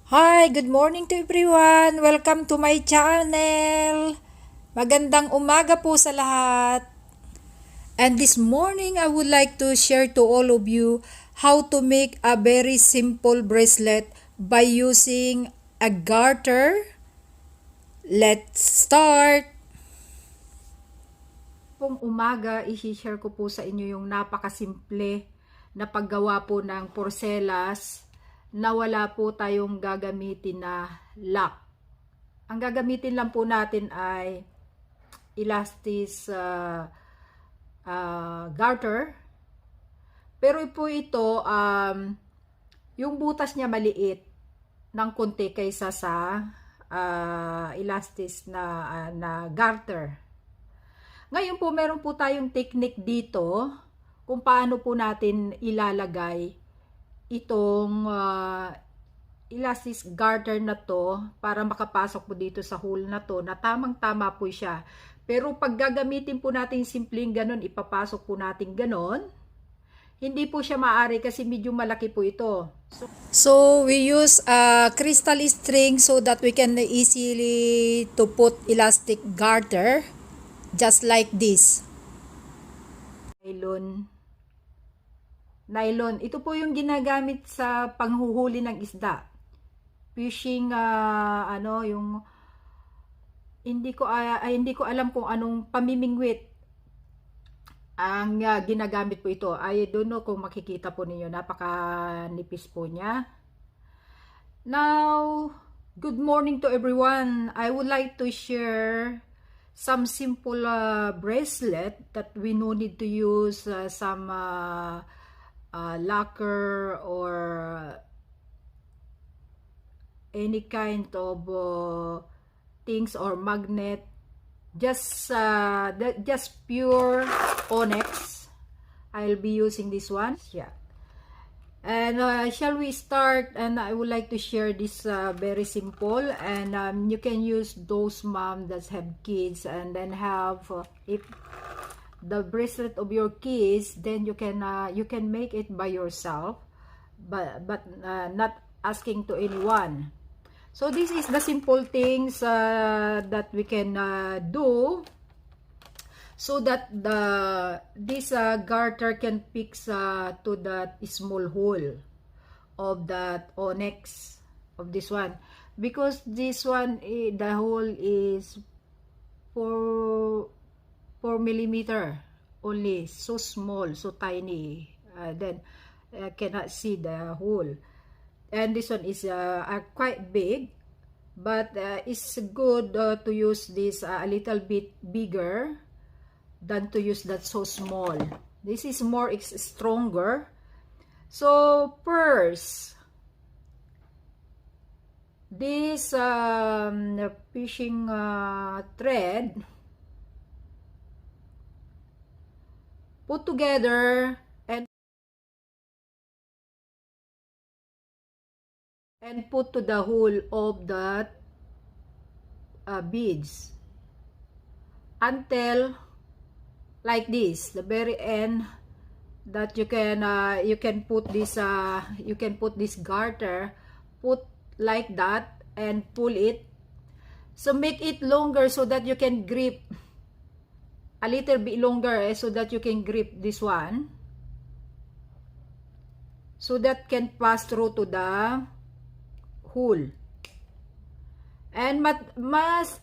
Hi, good morning to everyone. Welcome to my channel. Magandang umaga po sa lahat. And this morning, I would like to share to all of you how to make a very simple bracelet by using a garter. Let's start! Pong umaga, i-share ko po sa inyo yung napakasimple na paggawa po ng porcelas na wala po tayong gagamitin na lock. Ang gagamitin lang po natin ay elastis garter. Pero po ito, yung butas niya maliit ng konti kaysa sa elastis na garter. Ngayon po, meron po tayong technique dito kung paano po natin ilalagay itong elastic garter na to para makapasok po dito sa hole na to na tamang-tama po siya. Pero pag gagamitin po natin simpleng ganon, ipapasok po natin ganon, hindi po siya maaari kasi medyo malaki po ito. So we use a crystal string so that we can easily to put elastic garter just like this. Nylon. Ito po yung ginagamit sa panghuhuli ng isda. Fishing yung hindi ko alam kung anong pamimingwit ang ginagamit po ito. I don't know kung makikita po ninyo, napakanipis po niya. Now, good morning to everyone. I would like to share some simple bracelet that we no need to use some lacquer or any kind of things or magnet. Just pure onyx. I'll be using this one. Yeah. And shall we start? And I would like to share this very simple. And you can use those moms that have kids and then have if the bracelet of your kids, then you can make it by yourself, but not asking to anyone. So this is the simple things that we can do so that this garter can fix to that small hole of that onyx of this one, because this one the hole is 4 millimeter only, so small, so tiny, then cannot see the hole. And this one is quite big, but it's good to use this a little bit bigger than to use that so small. This is more stronger. So first, this fishing thread, put together and put to the hole of that beads until like this, the very end, that you can put this garter, put like that and pull it. So make it longer so that you can grip a little bit longer, so that you can grip this one, so that can pass through to the hole. And must,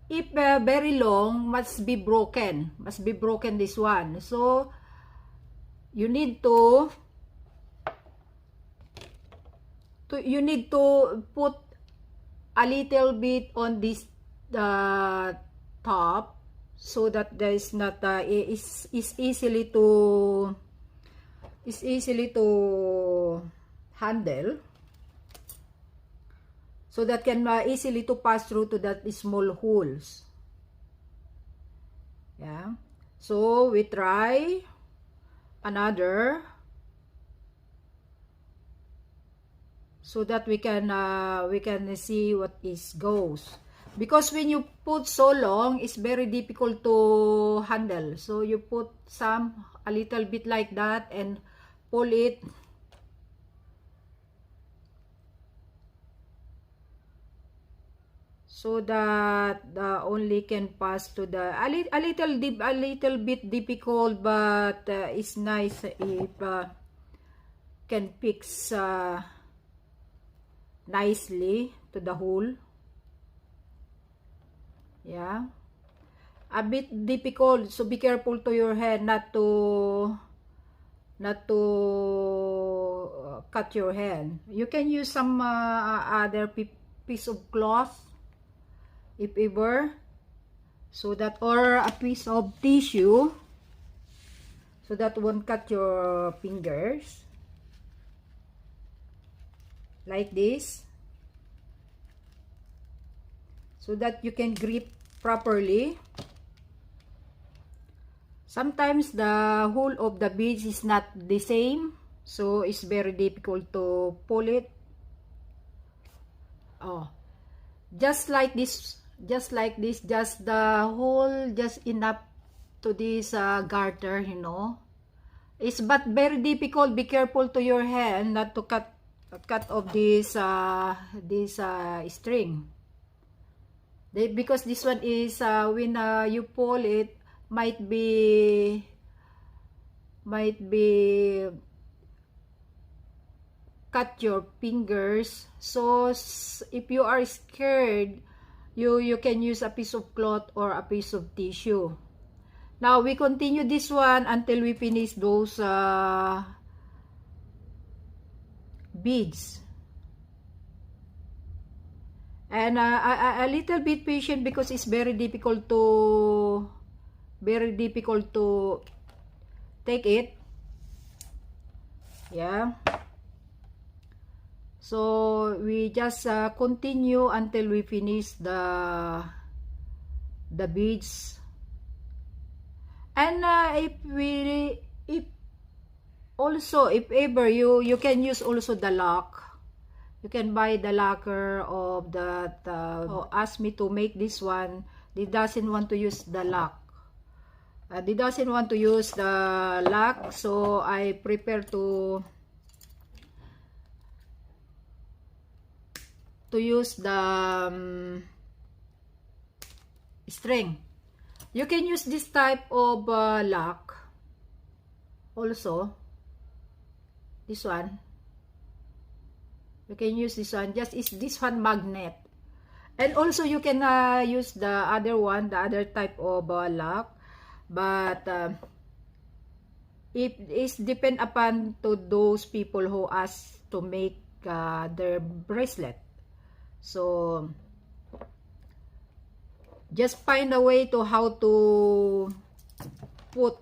if very long, must be broken this one. So you need to put a little bit on this top, so that there is not is easily to handle, so that can easily to pass through to that small holes. Yeah. So we try another, so that we can see what is goes, because when you put so long, it's very difficult to handle. So you put a little bit like that and pull it so that the only can pass to the a little bit difficult, but it's nice if can fix nicely to the hole. Yeah, a bit difficult, so be careful to your hand not to cut your hand. You can use some other piece of cloth if ever, so that, or a piece of tissue, so that won't cut your fingers, like this, so that you can grip properly. Sometimes the hole of the beads is not the same, so it's very difficult to pull it. Oh, just like this, just the hole just enough to this garter, you know. It's but very difficult. Be careful to your hand not to cut off this string. Because this one is when you pull it, might be cut your fingers. So if you are scared, you can use a piece of cloth or a piece of tissue. Now we continue this one until we finish those beads. And a little bit patient, because it's very difficult to take it. Yeah, so we just continue until we finish the beads. And if ever you can use also the lock. You can buy the lacquer of that who asked me to make this one. They doesn't want to use the lock. They doesn't want to use the lock, so I prepare to use the string. You can use this type of lock also. This one. You can use this one. Just is this one magnet. And also you can use the other one, the other type of lock. But it is depend upon to those people who ask to make their bracelet. So just find a way to how to put.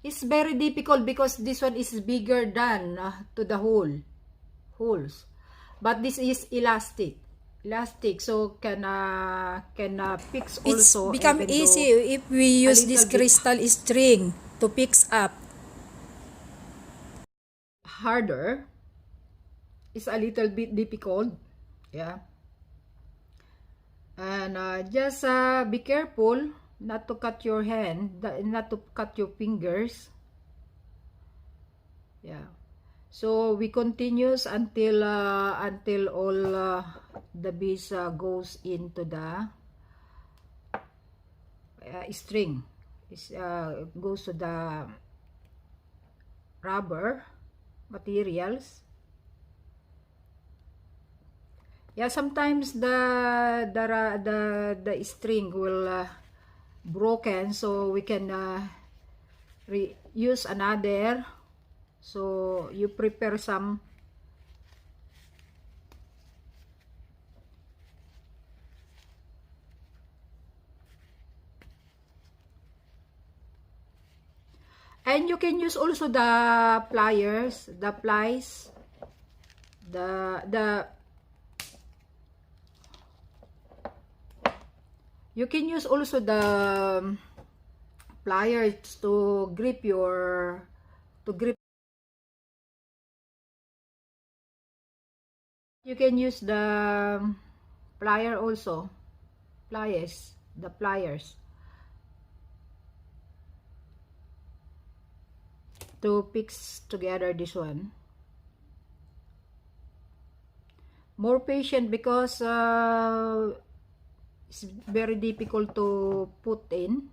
It's very difficult because this one is bigger than to the holes. But this is elastic, so can fix also. It's become easy if we use this crystal string to fix up. Harder. It's a little bit difficult. Yeah. And just be careful not to cut your hand, not to cut your fingers. Yeah. So we continues until all the beads goes into the string. Goes to the rubber materials. Yeah, sometimes the string will broken, so we can use another. So you prepare some. And you can use also the pliers, you can use also the pliers to grip You can use the plier also, the pliers to fix together this one. More patient because It's very difficult to put in.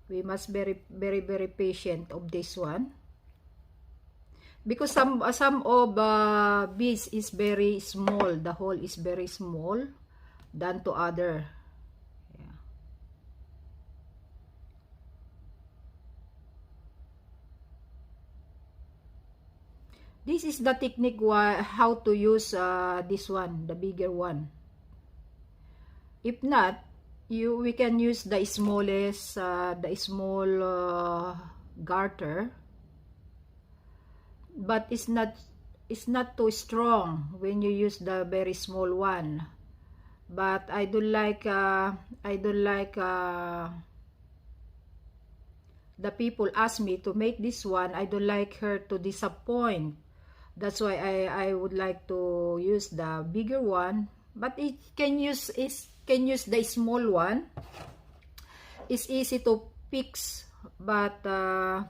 We must very patient of this one, because some of beads is very small. The hole is very small than to other. Yeah. This is the technique how to use this one, the bigger one. If not, we can use the smallest, the small garter, but it's not too strong when you use the very small one. But I don't like the people ask me to make this one. I don't like her to disappoint. That's why I would like to use the bigger one, but it can use the small one. It's easy to fix, but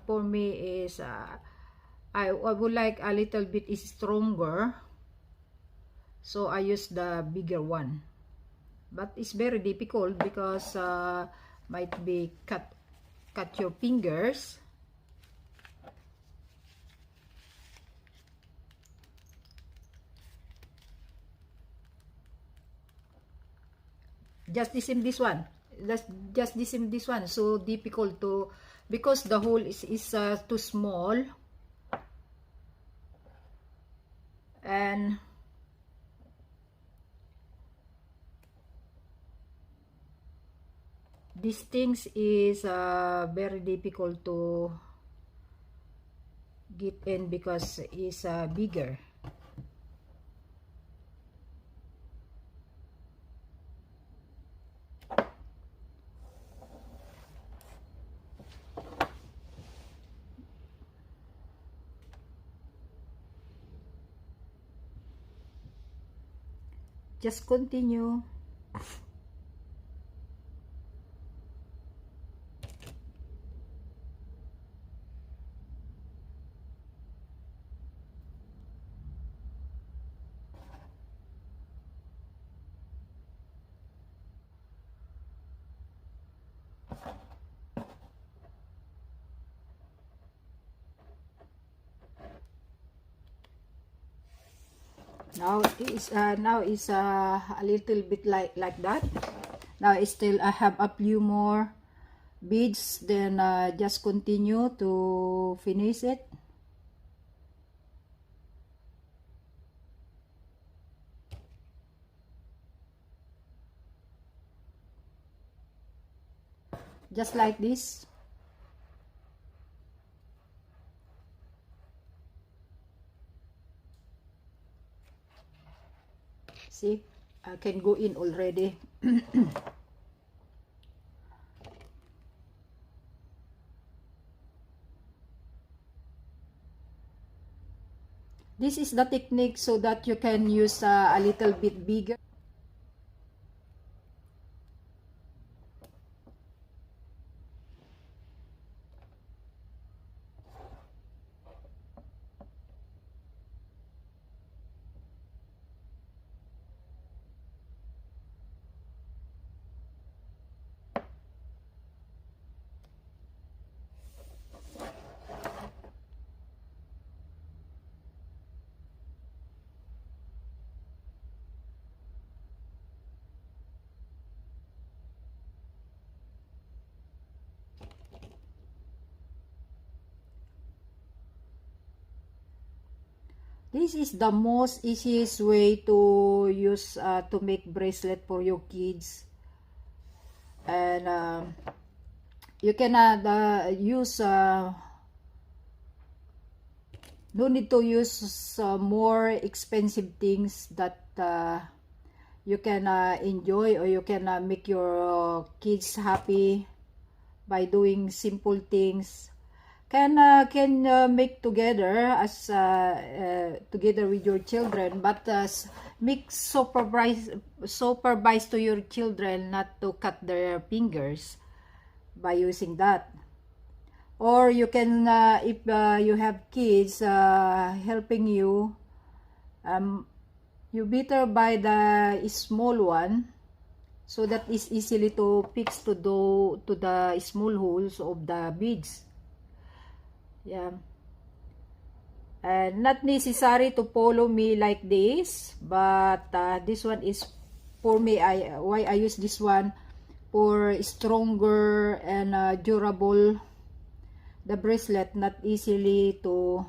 for me is I would like a little bit is stronger, so I use the bigger one. But it's very difficult because might be cut your fingers. Just the same this one. Just the same this one. So difficult to, because the hole is too small, and these things is very difficult to get in because it's bigger. Just continue. Now it's a little bit like that. Now it's still, I have a few more beads, then just continue to finish it. Just like this. See, I can go in already. This is the technique so that you can use a little bit bigger. This is the most easiest way to use to make bracelet for your kids, and you can use no need to use more expensive things that you can enjoy, or you can make your kids happy by doing simple things. Can make together as together with your children, but make supervise to your children not to cut their fingers by using that. Or you can if you have kids helping you, you better buy the small one, so that is easily to fix to the small holes of the beads. Yeah, and not necessary to follow me like this, but this one is for me. Why I use this one, for stronger and durable the bracelet, not easily to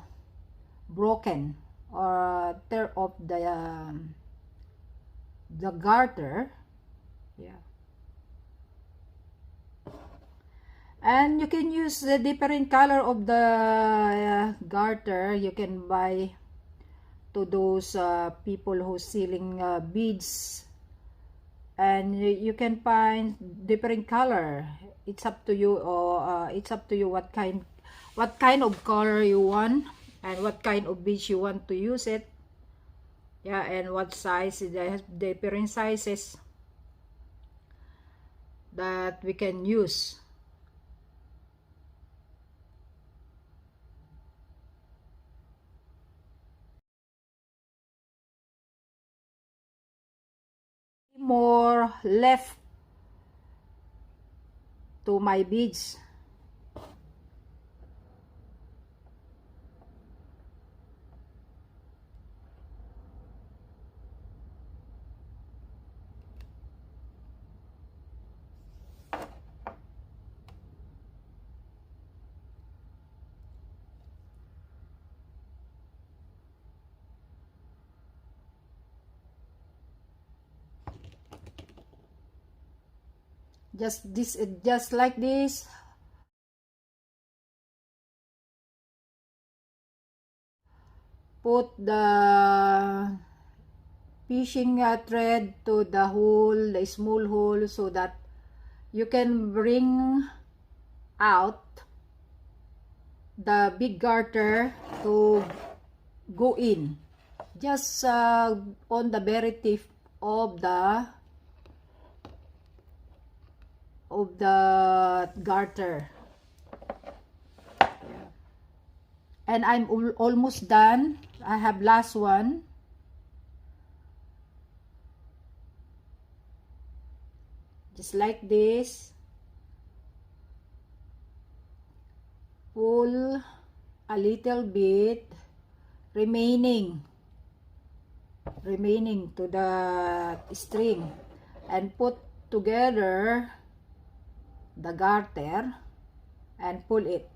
broken or tear off the garter. Yeah, and you can use the different color of the garter. You can buy to those people who selling beads, and you can find different color. It's up to you, or it's up to you what kind of color you want, and what kind of beads you want to use it. Yeah, and what size. They have different sizes that we can use. More left to my beads. Just like this. Put the fishing thread to the hole, the small hole, so that you can bring out the big garter to go in, just on the very tip of the garter. And I'm almost done. I have last one. Just like this. Pull a little bit remaining to the string, and put together the garter and pull it.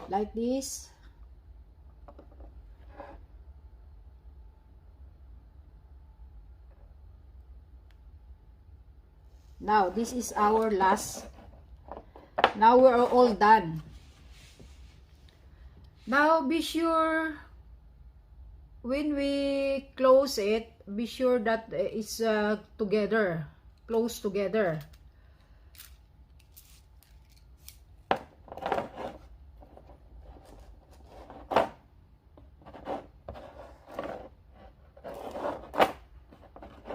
Like this. Now this is our last. Now we're all done. Now be sure when we close it, be sure that it's together, close together.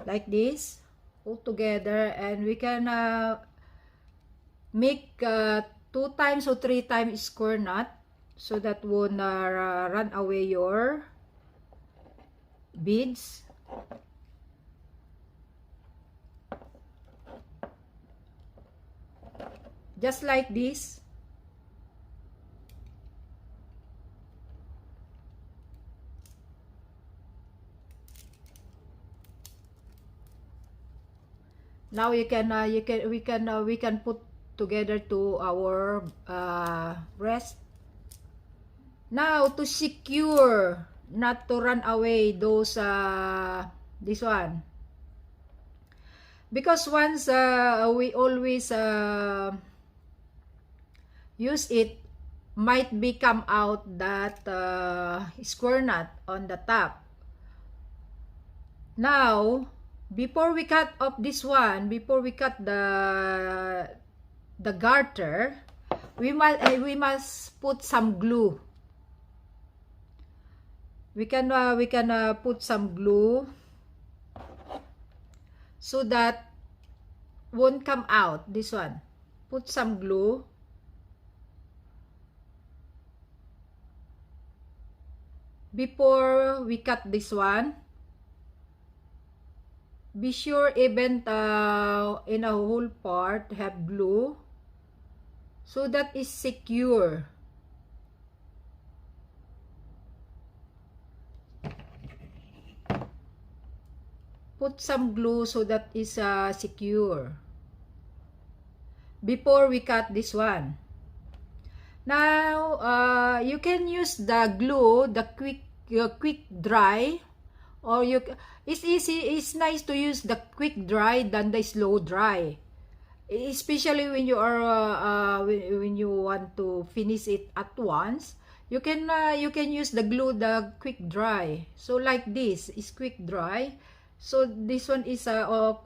Like this, all together, and we can make 2 times or 3 times square knot, so that won't run away your beads. Just like this. Now we can put together to our breast. Now to secure, not to run away those this one, because once we always use it, might be come out that square knot on the top. Now before we cut off this one, before we cut the garter, we must put some glue. We can put some glue so that won't come out. This one, put some glue. Before we cut this one, be sure even in a whole part have glue so that is secure. Put some glue so that is secure before we cut this one. Now you can use the glue, the quick dry, or it's easy. It's nice to use the quick dry than the slow dry, especially when you are when you want to finish it at once. You can use the glue, the quick dry. So like this is quick dry. So this one is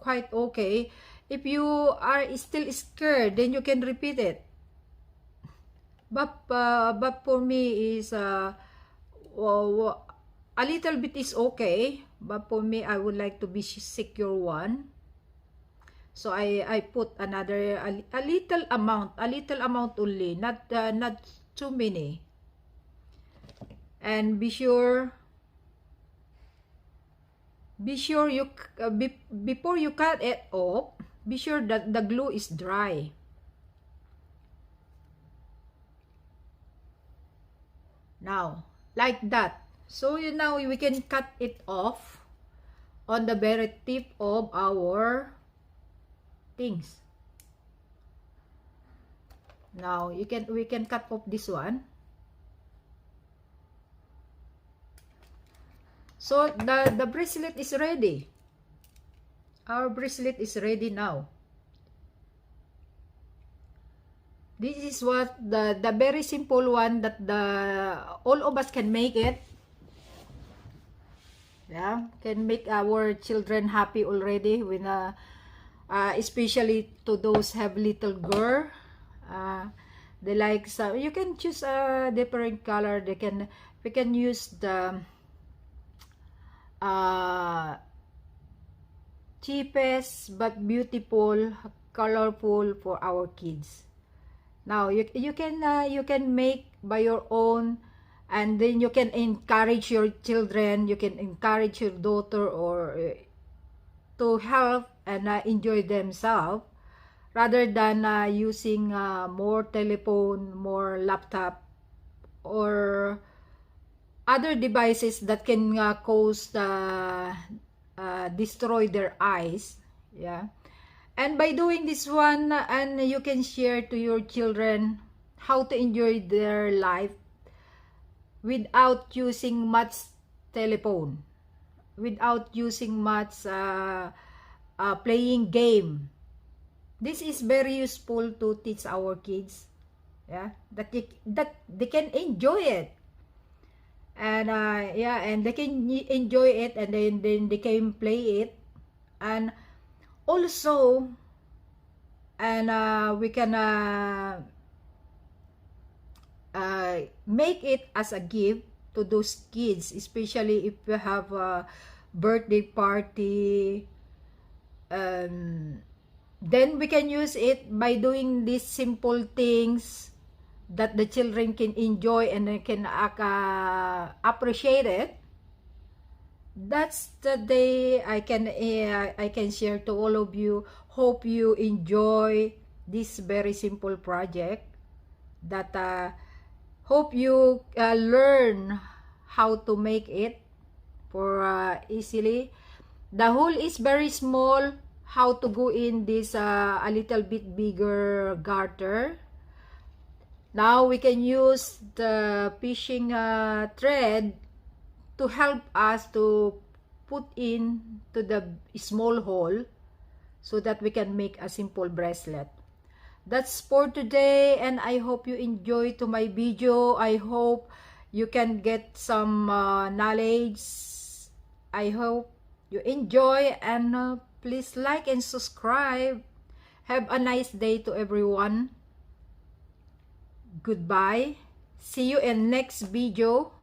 quite okay. If you are still scared, then you can repeat it. But for me is a little bit is okay. But for me, I would like to be secure one. So I put another a little amount only, not too many. And be sure you before you cut it off, be sure that the glue is dry. Now, like that. So now we can cut it off on the very tip of our things. Now we can cut off this one. So the bracelet is ready. Our bracelet is ready now. This is what the very simple one that all of us can make it. Yeah, can make our children happy already when especially to those have little girl. They like, so you can choose a different color. We can use the cheapest but beautiful, colorful for our kids. Now you can make by your own, and then you can encourage your children, you can encourage your daughter or to help and enjoy themselves, rather than using more telephone, more laptop, or other devices that can cause destroy their eyes. Yeah. And by doing this one, and you can share to your children how to enjoy their life without using much telephone, without using much playing game. This is very useful to teach our kids, yeah, that they can enjoy it, and yeah, and they can enjoy it, and then they can play it, and also, and we can make it as a gift to those kids, especially if you have a birthday party. Then we can use it by doing these simple things that the children can enjoy and they can appreciate it. That's the day I can share to all of you. Hope you enjoy this very simple project, that hope you learn how to make it for easily. The hole is very small. How to go in this a little bit bigger garter. Now we can use the fishing thread to help us to put in to the small hole so that we can make a simple bracelet. That's for today, and I hope you enjoy to my video. I hope you can get some knowledge. I hope you enjoy, and please like and subscribe, Have a nice day to everyone. Goodbye. See you in next video.